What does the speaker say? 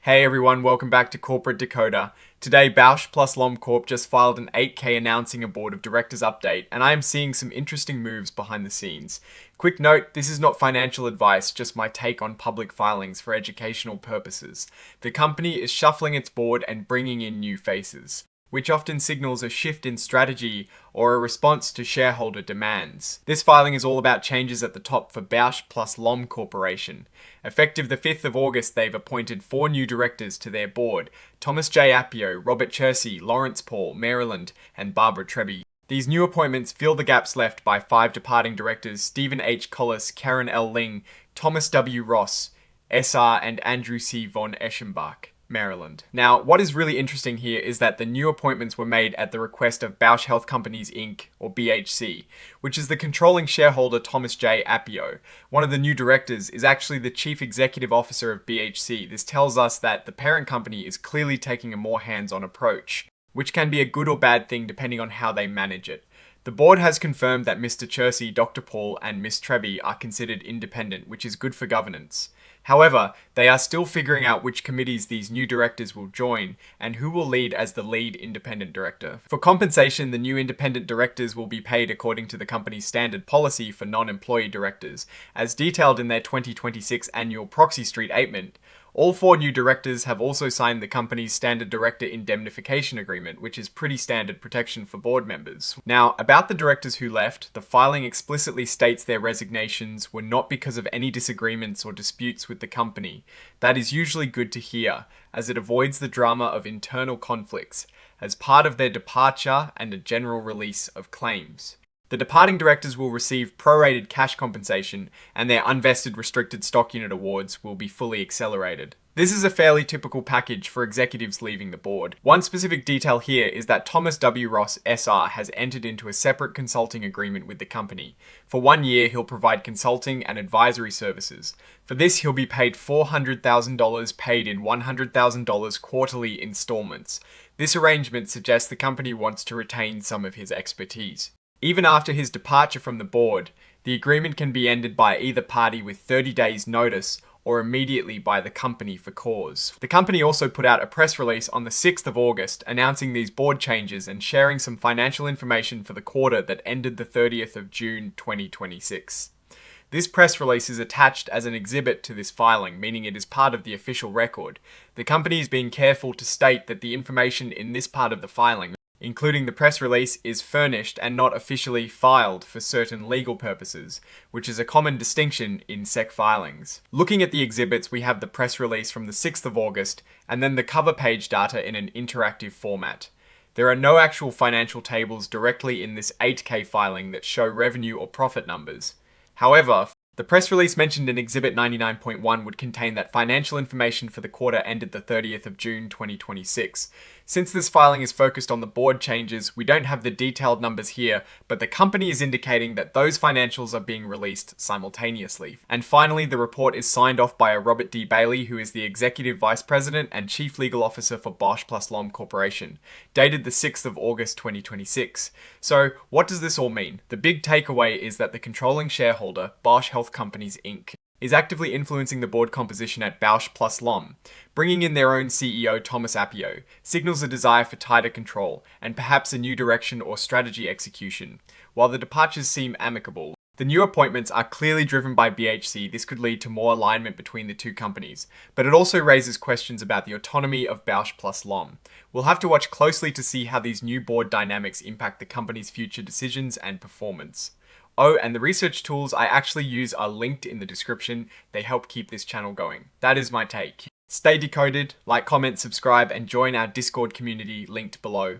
Hey everyone, welcome back to Corporate Decoder. Today, Bausch Lomb Corp just filed an 8K announcing a board of directors update, and I am seeing some interesting moves behind the scenes. Quick note, this is not financial advice, just my take on public filings for educational purposes. The company is shuffling its board and bringing in new faces, which often signals a shift in strategy or a response to shareholder demands. This filing is all about changes at the top for Bausch Lomb Corporation. Effective the 5th of August, they've appointed 4 new directors to their board: Thomas J. Appio, Robert Chersi, Lawrence Paul, Maryland, and Barbara Trebby. These new appointments fill the gaps left by 5 departing directors: Stephen H. Collis, Karen L. Ling, Thomas W. Ross, SR, and Andrew C. von Eschenbach, Maryland. Now, what is really interesting here is that the new appointments were made at the request of Bausch Health Companies Inc, or BHC, which is the controlling shareholder Thomas J. Appio. One of the new directors is actually the chief executive officer of BHC. This tells us that the parent company is clearly taking a more hands-on approach, which can be a good or bad thing depending on how they manage it. The board has confirmed that Mr. Chersi, Dr. Paul, and Ms. Trebby are considered independent, which is good for governance. However, they are still figuring out which committees these new directors will join and who will lead as the lead independent director. For compensation, the new independent directors will be paid according to the company's standard policy for non-employee directors, as detailed in their 2026 annual proxy statement. All 4 new directors have also signed the company's standard director indemnification agreement, which is pretty standard protection for board members. Now, about the directors who left, the filing explicitly states their resignations were not because of any disagreements or disputes with the company. That is usually good to hear, as it avoids the drama of internal conflicts, as part of their departure and a general release of claims. The departing directors will receive prorated cash compensation, and their unvested restricted stock unit awards will be fully accelerated. This is a fairly typical package for executives leaving the board. One specific detail here is that Thomas W. Ross, SR, has entered into a separate consulting agreement with the company. For 1 year, he'll provide consulting and advisory services. For this, he'll be paid $400,000 paid in $100,000 quarterly installments. This arrangement suggests the company wants to retain some of his expertise. Even after his departure from the board, the agreement can be ended by either party with 30 days notice or immediately by the company for cause. The company also put out a press release on the 6th of August announcing these board changes and sharing some financial information for the quarter that ended the 30th of June 2026. This press release is attached as an exhibit to this filing, meaning it is part of the official record. The company is being careful to state that the information in this part of the filing, including the press release, is furnished and not officially filed for certain legal purposes, which is a common distinction in SEC filings. Looking at the exhibits, we have the press release from the 6th of August, and then the cover page data in an interactive format. There are no actual financial tables directly in this 8K filing that show revenue or profit numbers. However, the press release mentioned in Exhibit 99.1 would contain that financial information for the quarter ended the 30th of June 2026. Since this filing is focused on the board changes, we don't have the detailed numbers here, but the company is indicating that those financials are being released simultaneously. And finally, the report is signed off by a Robert D. Bailey, who is the Executive Vice President and Chief Legal Officer for Bausch Lomb Corporation, dated the 6th of August 2026. So, what does this all mean? The big takeaway is that the controlling shareholder, Bausch Health Companies Inc, is actively influencing the board composition at Bausch Lomb. Bringing in their own CEO, Thomas Appio, signals a desire for tighter control, and perhaps a new direction or strategy execution. While the departures seem amicable, the new appointments are clearly driven by BHC. This could lead to more alignment between the two companies, but it also raises questions about the autonomy of Bausch Lomb. We'll have to watch closely to see how these new board dynamics impact the company's future decisions and performance. Oh, and the research tools I actually use are linked in the description. They help keep this channel going. That is my take. Stay decoded, like, comment, subscribe, and join our Discord community linked below.